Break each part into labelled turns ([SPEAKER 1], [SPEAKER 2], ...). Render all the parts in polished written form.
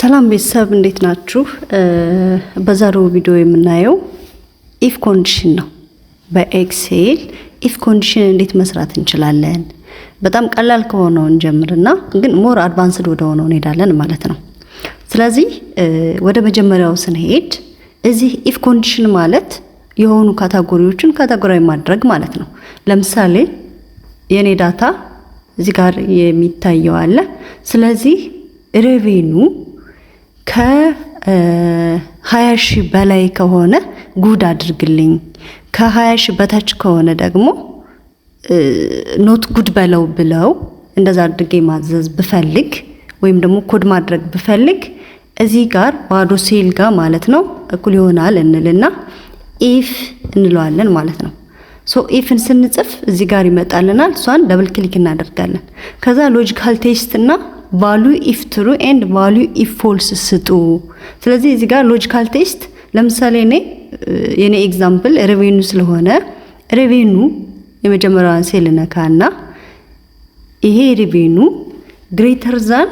[SPEAKER 1] ሰላም ቤተሰብ እንዴት ናችሁ? በዛሬው ቪዲዮ የምናየው ኢፍ ኮንዲሽን ነው። በኤክሴል ኢፍ ኮንዲሽን እንዴት መስራት እንችላለን? በጣም ቀላል ከሆነው እንጀምርና ግን ሞር አድቫንስድ ወደ ሆነው እንሄዳለን ማለት ነው። ስለዚህ ወደ መጀመሪያው ስንሄድ እዚህ ኢፍ ኮንዲሽን ማለት የሆኑ ካታጎሪዎችን ካታጎራይ ማድረግ ማለት ነው። ለምሳሌ የኔ ዳታ እዚህ ጋር የሚታየው አለ። ስለዚህ ሬቬኑ ከ20 ሺህ በላይ ከሆነ ጉድ አድርግልኝ፣ ከ20 ሺህ በታች ከሆነ ደግሞ ኖት ጉድ በለው ብለው እንደዛ አድርጌ ማዘዝ ብፈልግ ወይም ደግሞ ኮድ ማድረግ ብፈልግ እዚህ ጋር ባዶ ሴል ጋር ማለት ነው እኩል ይሆናል እንልና ኢፍ እንለዋለን ማለት ነው። ሶ ኢፍን ስንጽፍ እዚህ ጋር ይመጣልናል። እሷን ደብል ክሊክ እናደርጋለን። ከዛ ሎጂካል ቴስት እና ቫልዩ ኢፍ ትሩ ኤንድ ቫልዩ ኢፍ ፎልስ ስጡ። ስለዚህ እዚህ ጋር ሎጂካል ቴስት ለምሳሌ የኔ ኤግዛምፕል ሬቬኑ ስለሆነ ሬቬኑ የመጀመሪያውን ሴል ነካና ይሄ ሬቬኑ ግሬተር ዛን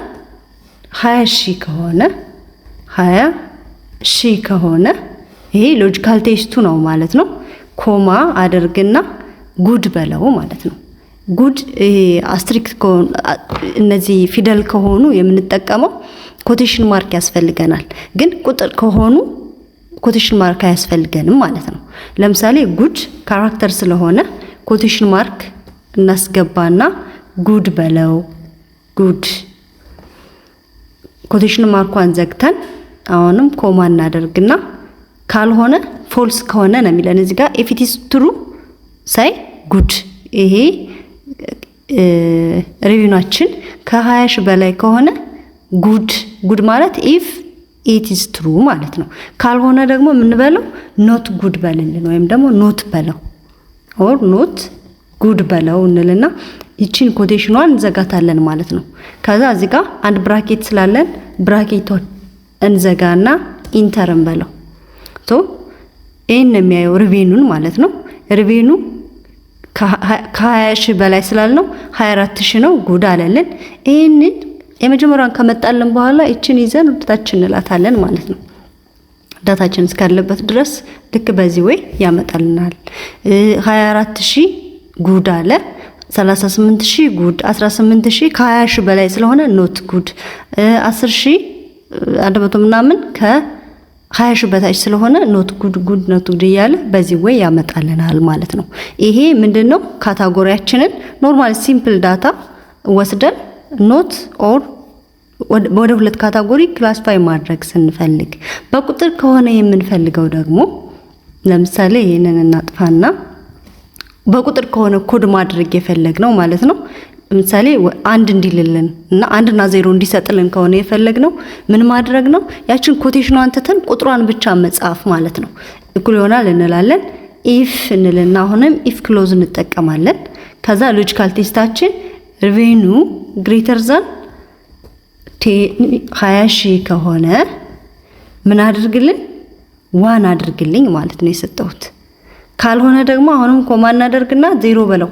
[SPEAKER 1] 20 ሺህ ከሆነ 20 ሺህ ከሆነ ይሄ ሎጂካል ቴስቱ ነው ማለት ነው። ኮማ አድርግና ጉድ በለው ማለት ነው። ጉድ አስትሪክ እነዚህ ፊደል ከሆኑ የምንጠቀመው ኮቴሽን ማርክ ያስፈልገናል። ግን ቁጥር ከሆኑ ኮቴሽን ማርክ አያስፈልገንም ማለት ነው። ለምሳሌ ጉድ ካራክተር ስለሆነ ኮቴሽን ማርክ እናስገባና ጉድ በለው ጉድ ኮቴሽን ማርኳን ዘግተን አሁንም ኮማ እናደርግና ካልሆነ ፎልስ ከሆነ ነው የሚለን እዚህ ጋር ኢፍ ኢት ኢዝ ትሩ ሳይ ጉድ ይሄ ሬቪናችን ከ20 ሺህ በላይ ከሆነ ጉድ ማለት ኢፍ ኢት ኢዝ ትሩ ማለት ነው። ካልሆነ ደግሞ የምንበለው ኖት ጉድ በልልን ወይም ደግሞ ኖት በለው ኦር ኖት ጉድ በለው እንልና ይቺን ኮቴሽኗን እንዘጋታለን ማለት ነው። ከዛ እዚህ ጋር አንድ ብራኬት ስላለን ብራኬቷን እንዘጋና ኢንተር እንበለው። ሶ ይሄን የሚያየው ሪቬኑን ማለት ነው። ሪቬኑ ከ20 ሺህ በላይ ስላልነው 24 ሺህ ነው ጉድ አለልን። ይሄንን የመጀመሪያውን ከመጣልን በኋላ እቺን ይዘን ወደታችን እንላታለን ማለት ነው። ዳታችን እስካለበት ድረስ ልክ በዚህ ወይ ያመጣልናል። 24 ሺህ ጉድ አለ፣ 38 ሺህ ጉድ፣ 18 ሺህ ከ20 ሺህ በላይ ስለሆነ ኖት ጉድ፣ 10 ሺህ 100 ምናምን ከ20 ሺህ በታች ስለሆነ ኖት ጉድ ኖት ጉድ እያለ በዚህ ወይ ያመጣልናል ማለት ነው። ይሄ ምንድነው? ካታጎሪያችንን ኖርማል ሲምፕል ዳታ ወስደን ኖት ኦር ወደ ሁለት ካታጎሪ ክላሲፋይ ማድረግ ስንፈልግ፣ በቁጥር ከሆነ የምንፈልገው ደግሞ ለምሳሌ ይሄንን እናጥፋና በቁጥር ከሆነ ኮድ ማድረግ የፈለግነው ማለት ነው። ለምሳሌ አንድ እንዲልልን እና 1 እና 0 እንዲሰጥልን ከሆነ የፈለግነው ምን ማድረግ ነው? ያችን ኮቴሽኗን ተተን ቁጥሯን ብቻ መጻፍ ማለት ነው። እኩል ይሆናል እንላለን። ኢፍ እንልና አሁንም ኢፍ ክሎዝ እንጠቀማለን። ከዛ ሎጂካል ቴስታችን ሬቬኑ ግሬተር ዛን 20 ሺህ ከሆነ ምን አድርግልን? 1 አድርግልኝ ማለት ነው የሰጠሁት። ካልሆነ ደግሞ አሁንም ኮማ እናደርግና 0 በለው።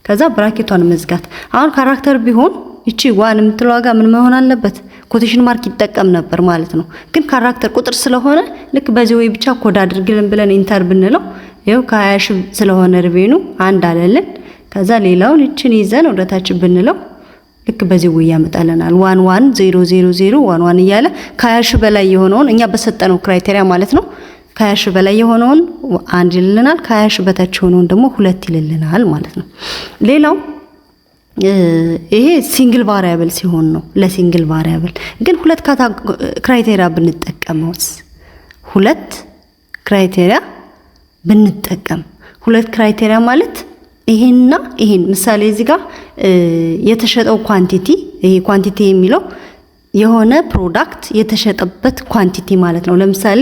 [SPEAKER 1] ከዛ ብራኬቷን መዝጋት። አሁን ካራክተር ቢሆን እቺ 1 የምትለው ዋጋ ምን መሆን አለበት? ኮቴሽን ማርክ ይጠቀም ነበር ማለት ነው። ግን ካራክተር ቁጥር ስለሆነ ልክ በዚህ ወይ ብቻ ኮድ አድርግልን ብለን ኢንተር ብንለው ይኸው ከ20 ሺህ ስለሆነ ሪቬኑ 1 አለልን። ከዛ ሌላውን እቺን ይዘን ወደታች ብንለው ልክ በዚህ ወይ ያመጣልናል። 1 1 0 0 0 1 1 እያለ ከ20 ሺህ በላይ የሆነውን እኛ በሰጠነው ክራይቴሪያ ማለት ነው ከ20 ሺህ በላይ የሆነውን 1 ይልልናል፣ ከ20 ሺህ በታች የሆነውን ደግሞ 2 ይልልናል ማለት ነው። ሌላው ይሄ ሲንግል ቫሪያብል ሲሆን ነው። ለሲንግል ቫሪያብል ግን ሁለት ክራይቴሪያ ብንጠቀመውስ? ሁለት ክራይቴሪያ ብንጠቀም ሁለት ክራይቴሪያ ማለት ይሄንና ይሄን ምሳሌ እዚህ ጋር የተሸጠው ኳንቲቲ ይሄ ኳንቲቲ የሚለው የሆነ ፕሮዳክት የተሸጠበት ኳንቲቲ ማለት ነው። ለምሳሌ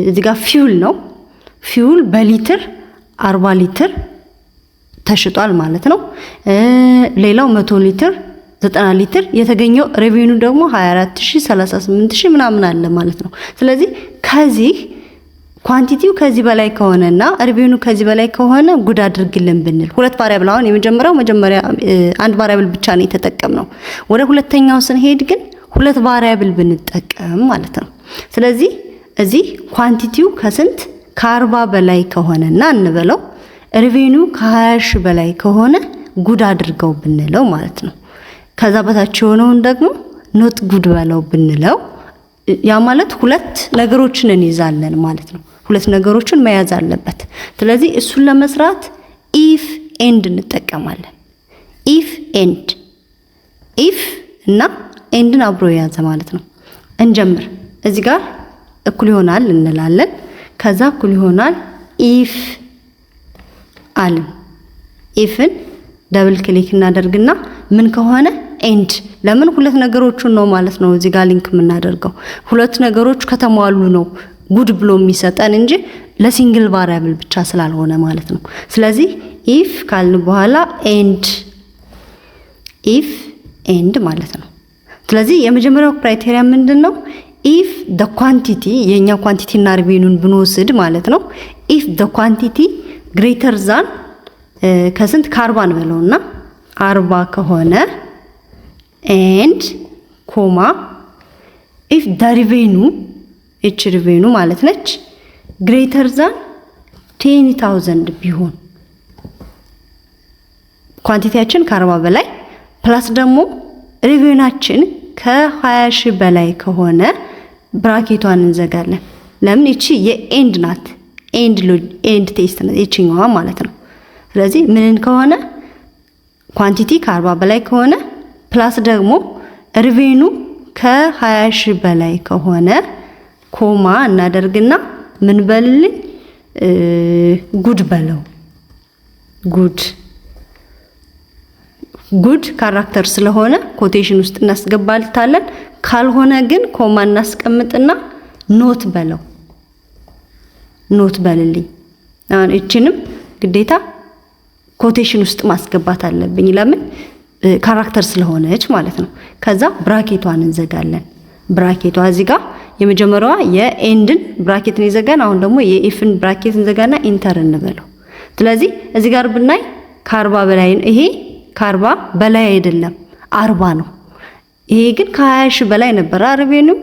[SPEAKER 1] እዚህ ጋር ፊውል ነው። ፊውል በሊትር 40 ሊትር ተሽጧል ማለት ነው። ሌላው 100 ሊትር 90 ሊትር የተገኘው ሬቬኑ ደግሞ 24000 38000 ምናምን አለ ማለት ነው። ስለዚህ ከዚህ ኳንቲቲው ከዚህ በላይ ከሆነና ሬቬኑ ከዚህ በላይ ከሆነ ጉድ አድርግልን ብንል ሁለት ቫሪያብል አሁን መጀመሪያ አንድ ቫሪያብል ብቻ ነው የተጠቀምነው። ወደ ሁለተኛው ስንሄድ ግን ሁለት ቫሪያብል ብንጠቀም ማለት ነው። ስለዚህ እዚህ ኳንቲቲው ከስንት ከ40 በላይ ከሆነና እንበለው ሬቬኒው ከ20 ሺህ በላይ ከሆነ ጉድ አድርገው ብንለው ማለት ነው። ከዛ በታች የሆነውን ደግሞ ኖት ጉድ በለው ብንለው ያ ማለት ሁለት ነገሮችን እንይዛለን ማለት ነው። ሁለት ነገሮችን መያዝ አለበት። ስለዚህ እሱን ለመስራት ኢፍ ኤንድ እንጠቀማለን። ኢፍ ኤንድ ኢፍ እና ኤንድን አብሮ የያዘ ማለት ነው። እንጀምር። እዚህ ጋር እኩል ይሆናል እንላለን። ከዛ እኩል ይሆናል ኢፍ አልን። ኢፍን ደብል ክሊክ እናደርግና ምን ከሆነ ኤንድ። ለምን ሁለት ነገሮችን ነው ማለት ነው እዚህ ጋር ሊንክ የምናደርገው። ሁለት ነገሮች ከተሟሉ ነው ጉድ ብሎ የሚሰጠን እንጂ ለሲንግል ቫሪያብል ብቻ ስላልሆነ ማለት ነው። ስለዚህ ኢፍ ካልን በኋላ ኤንድ ኢፍ ኤንድ ማለት ነው። ስለዚህ የመጀመሪያው ክራይቴሪያ ምንድነው? ኢፍ the quantity የኛ ኳንቲቲ እና ሬቬኒውን ብንወስድ ማለት ነው ኢፍ the quantity greater than ከስንት ከ40 እንበለውና 40 ከሆነ and ኮማ if the revenue እቺ revenue ማለት ነች greater than 10,000 ቢሆን ኳንቲቲያችን ከ40 በላይ ፕላስ ደግሞ ሬቬኒያችን ከ20 ሺህ በላይ ከሆነ ብራኬቷን እንዘጋለን። ለምን እቺ የኤንድ ናት። ኤንድ ቴስት ነው እቺኛዋ ማለት ነው። ስለዚህ ምንን ከሆነ ኳንቲቲ ከ40 በላይ ከሆነ ፕላስ ደግሞ ሬቬኒው ከ20 ሺህ በላይ ከሆነ ኮማ እናደርግና ምን በልልኝ ጉድ በለው ጉድ ካራክተር ስለሆነ ኮቴሽን ውስጥ እናስገባልታለን። ካልሆነ ግን ኮማ እናስቀምጥና ኖት በለው ኖት በልልኝ። አሁን እቺንም ግዴታ ኮቴሽን ውስጥ ማስገባት አለብኝ። ለምን ካራክተር ስለሆነች ማለት ነው። ከዛ ብራኬቷን እንዘጋለን። ብራኬቷ እዚህ ጋር የመጀመሪያዋ የኤንድን ብራኬትን ይዘጋን። አሁን ደግሞ የኢፍን ብራኬት እንዘጋና ኢንተር እንበለው። ስለዚህ እዚህ ጋር ብናይ ከ40 በላይ ይሄ ከ40 በላይ አይደለም 40 ነው። ይሄ ግን ከ20 ሺህ በላይ ነበር ሬቬኒው፣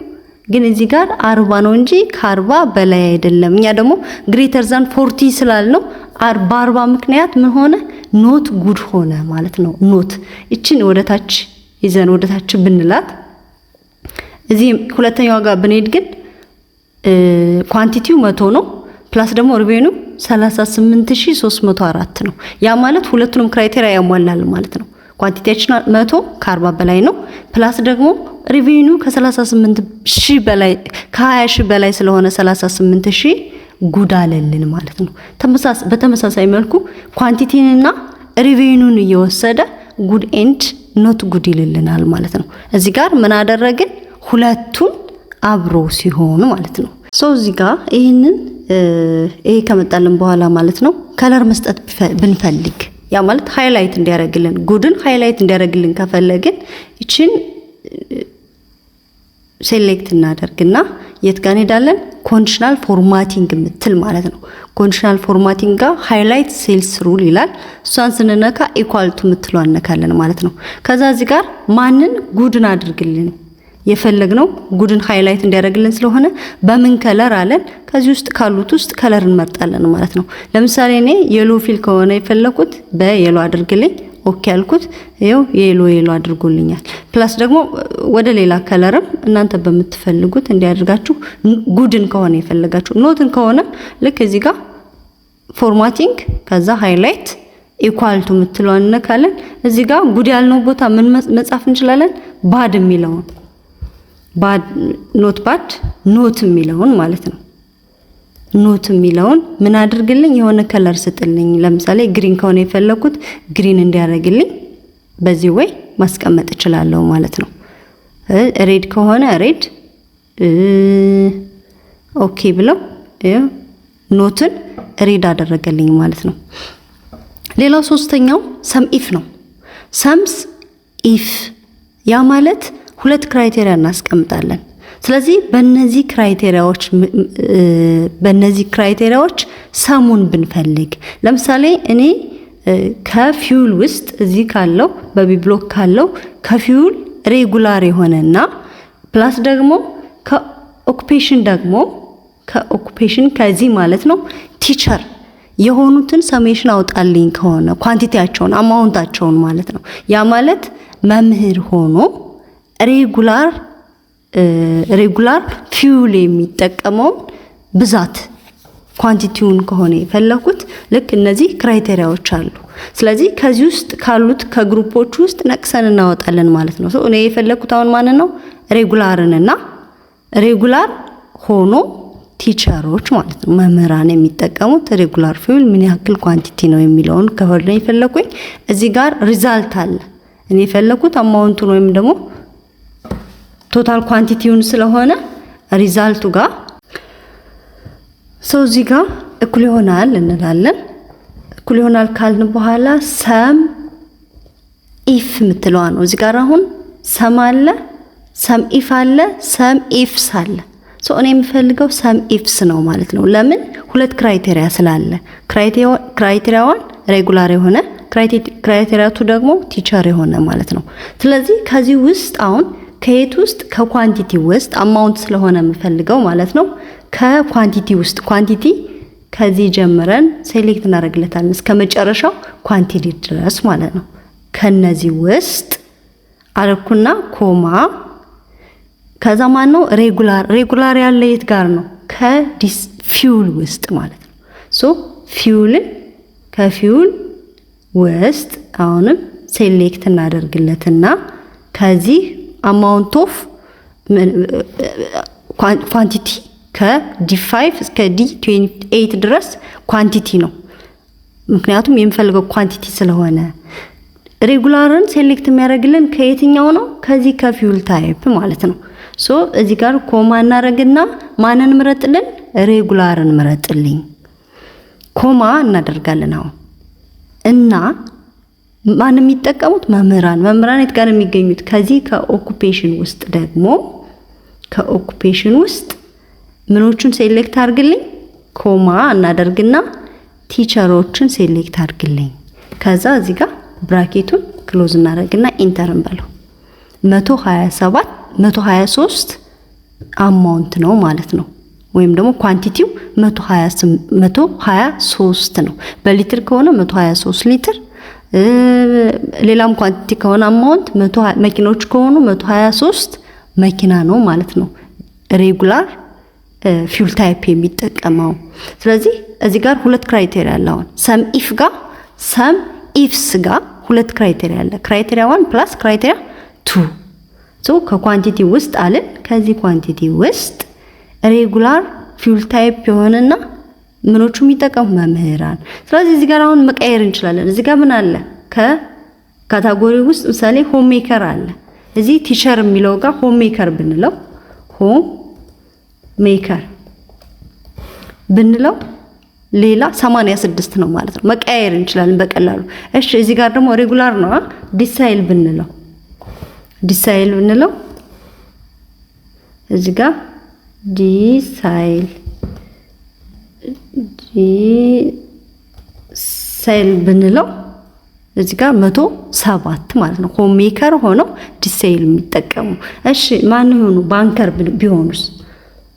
[SPEAKER 1] ግን እዚህ ጋር 40 ነው እንጂ ከ40 በላይ አይደለም። እኛ ደግሞ ግሬተር ዛን 40 ስላልነው 40 ምክንያት ምን ሆነ ኖት ጉድ ሆነ ማለት ነው። ኖት እቺን ወደታች ይዘን ወደታች ብንላት እዚህ ሁለተኛው ጋር ብንሄድ ግን ኳንቲቲው 100 ነው ፕላስ ደግሞ ሬቬኒው 38304 ነው። ያ ማለት ሁለቱንም ክራይቴሪያ ያሟላል ማለት ነው። ኳንቲቲያችን 100 ከ40 በላይ ነው ፕላስ ደግሞ ሬቬኒው ከ38000 በላይ ከ20 ሺህ በላይ ስለሆነ 38000 ጉድ አለልን ማለት ነው። በተመሳሳይ መልኩ ኳንቲቲንና ሬቬኒውን እየወሰደ ጉድ ኤንድ ኖት ጉድ ይልልናል ማለት ነው። እዚህ ጋር ምን አደረግን? ሁለቱን አብሮ ሲሆን ማለት ነው። እዚህ ጋር ይሄ ከመጣልን በኋላ ማለት ነው ከለር መስጠት ብንፈልግ ያ ማለት ሃይላይት እንዲያደርግልን ጉድን ሃይላይት እንዲያደርግልን ከፈለግን እቺን ሴሌክት እናደርግና የት ጋር እንሄዳለን? ኮንዲሽናል ፎርማቲንግ ምትል ማለት ነው። ኮንዲሽናል ፎርማቲንግ ጋር ሃይላይት ሴልስ ሩል ይላል። እሷን ስንነካ ኢኳል ቱ ምትለው አነካለን ማለት ነው። ከዛ እዚህ ጋር ማንን ጉድን አድርግልን የፈለግነው ጉድን ሃይላይት እንዲያደርግልን ስለሆነ በምን ከለር አለን። ከዚህ ውስጥ ካሉት ውስጥ ከለር እንመርጣለን ማለት ነው። ለምሳሌ እኔ የሎ ፊል ከሆነ የፈለኩት በየሎ አድርግልኝ ኦኬ አልኩት። ይሄው የሎ አድርጎልኛል። ፕላስ ደግሞ ወደ ሌላ ከለርም እናንተ በምትፈልጉት እንዲያደርጋችሁ ጉድን ከሆነ የፈለጋችሁ ኖትን ከሆነ ልክ እዚህ ጋር ፎርማቲንግ ከዛ ሃይላይት ኢኳል ቱ ምትለው እንነካለን። እዚህ ጋር ጉድ ያልነው ቦታ ምን መጻፍ እንችላለን? ባድ የሚለውን ባድ ኖት ባድ ኖት የሚለውን ማለት ነው። ኖት የሚለውን ምን አድርግልኝ የሆነ ከለር ስጥልኝ። ለምሳሌ ግሪን ከሆነ የፈለኩት ግሪን እንዲያደርግልኝ በዚህ ወይ ማስቀመጥ እችላለሁ ማለት ነው። ሬድ ከሆነ ሬድ ኦኬ ብለው ኖትን ሬድ አደረገልኝ ማለት ነው። ሌላው ሶስተኛው ሰም ኢፍ ነው። ሰምስ ኢፍ ያ ማለት ሁለት ክራይቴሪያ እናስቀምጣለን። ስለዚህ በእነዚህ ክራይቴሪያዎች ሰሙን ብንፈልግ ለምሳሌ እኔ ከፊውል ውስጥ እዚህ ካለው በቢ ብሎክ ካለው ከፊውል ሬጉላር የሆነና ፕላስ ደግሞ ከኦኩፔሽን ከዚህ ማለት ነው ቲቸር የሆኑትን ሰሜሽን አውጣልኝ ከሆነ ኳንቲቲያቸውን አማውንታቸውን ማለት ነው። ያ ማለት መምህር ሆኖ ሬጉላር ፊውል የሚጠቀመው ብዛት ኳንቲቲውን ከሆነ የፈለኩት ልክ እነዚህ ክራይቴሪያዎች አሉ። ስለዚህ ከዚህ ውስጥ ካሉት ከግሩፖች ውስጥ ነቅሰን እናወጣለን ማለት ነው። እኔ የፈለኩት አሁን ማን ነው ሬጉላርንና ሬጉላር ሆኖ ቲቸሮች ማለት ነው መምህራን የሚጠቀሙት ሬጉላር ፊውል ምን ያክል ኳንቲቲ ነው የሚለውን ከሆነ የፈለኩኝ እዚህ ጋር ሪዛልት አለ። እኔ የፈለኩት አማውንቱን ወይም ደግሞ ቶታል ኳንቲቲውን ስለሆነ ሪዛልቱ ጋር እዚህ ጋር እኩል ይሆናል እንላለን። እኩል ይሆናል ካልን በኋላ ሰም ኢፍ የምትለዋ ነው። እዚህ ጋር አሁን ሰም አለ፣ ሰም ኢፍ አለ፣ ሰም ኢፍስ አለ። እኔ የምፈልገው ሰም ኢፍስ ነው ማለት ነው። ለምን? ሁለት ክራይቴሪያ ስላለ ክራይቴሪያ 1 ሬጉላር የሆነ ክራይቴሪያ 2 ደግሞ ቲቸር የሆነ ማለት ነው። ስለዚህ ከዚህ ውስጥ አሁን ከየት ውስጥ ከኳንቲቲ ውስጥ አማውንት ስለሆነ የምፈልገው ማለት ነው። ከኳንቲቲ ውስጥ ኳንቲቲ ከዚህ ጀምረን ሴሌክት እናደርግለታለን እስከ መጨረሻው ኳንቲቲ ድረስ ማለት ነው። ከነዚህ ውስጥ አልኩና ኮማ ከዛ ማን ነው ሬጉላር ያለ የት ጋር ነው? ከዲስ ፊውል ውስጥ ማለት ነው። ፊውልን ከፊውል ውስጥ አሁንም ሴሌክት እናደርግለትና ከዚህ አማውንት ኦፍ ኳንቲቲ ከዲ5 እስከ ዲ28 ድረስ ኳንቲቲ ነው። ምክንያቱም የምፈልገው ኳንቲቲ ስለሆነ ሬጉላርን ሴሌክት የሚያደርግልን ከየትኛው ነው? ከዚህ ከፊውል ታይፕ ማለት ነው። እዚህ ጋር ኮማ እናደርግና ማንን ምረጥልን? ሬጉላርን ምረጥልኝ። ኮማ እናደርጋለን አሁን እና ማን የሚጠቀሙት መምህራን የት ጋር የሚገኙት? ከዚህ ከኦኩፔሽን ውስጥ ደግሞ ከኦኩፔሽን ውስጥ ምኖቹን ሴሌክት አድርግልኝ። ኮማ እናደርግና ቲቸሮችን ሴሌክት አድርግልኝ። ከዛ እዚህ ጋር ብራኬቱን ክሎዝ እናደርግና ኢንተር እንበለው። 123 አማውንት ነው ማለት ነው። ወይም ደግሞ ኳንቲቲው 123 ነው። በሊትር ከሆነ 123 ሊትር፣ ሌላም ኳንቲቲ ከሆነ አማውንት መኪኖች ከሆኑ 123 መኪና ነው ማለት ነው ሬጉላር ፊውል ታይፕ የሚጠቀመው። ስለዚህ እዚህ ጋር ሁለት ክራይቴሪያ አለ። አሁን ሰም ኢፍ ጋር ሰም ኢፍስ ጋር ሁለት ክራይቴሪያ አለ። ክራይቴሪያ 1 ፕላስ ክራይቴሪያ 2 ከኳንቲቲ ውስጥ አለን። ከዚህ ኳንቲቲ ውስጥ ሬጉላር ፊውል ታይፕ የሆነና ምኖቹ የሚጠቀሙ መምህራን። ስለዚህ እዚህ ጋር አሁን መቀየር እንችላለን። እዚህ ጋር ምን አለ? ከካታጎሪ ውስጥ ምሳሌ ሆም ሜከር አለ። እዚህ ቲቸር የሚለው ጋር ሆም ሜከር ብንለው ሆም ሜከር ብንለው ሌላ 86 ነው ማለት ነው። መቀየር እንችላለን በቀላሉ። እሺ እዚህ ጋር ደግሞ ሬጉላር ነው። ዲሳይል ብንለው እዚህ ጋር ዲሳይል ብንለው እዚህ ጋር 107 ማለት ነው። ሆም ሜከር ሆነው ዲሳይል የሚጠቀሙ። እሺ ማን ሆኑ? ባንከር ቢሆኑስ?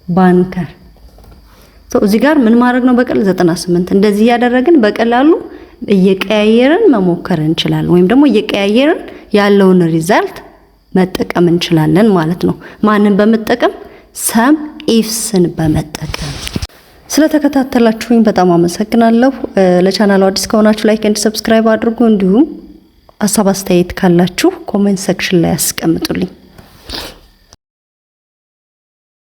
[SPEAKER 1] ባንከር እዚህ ጋር ምን ማድረግ ነው? በቀላሉ 98 እንደዚህ ያደረግን በቀላሉ እየቀያየርን መሞከር እንችላለን። ወይም ደግሞ እየቀያየርን ያለውን ሪዛልት መጠቀም እንችላለን ማለት ነው። ማንን በመጠቀም? ሰም ኢፍስን በመጠቀም። ስለተከታተላችሁኝ በጣም አመሰግናለሁ። ለቻናሉ አዲስ ከሆናችሁ ላይክ ኤንድ ሰብስክራይብ አድርጉ። እንዲሁም ሀሳብ አስተያየት ካላችሁ ኮሜንት ሴክሽን ላይ አስቀምጡልኝ።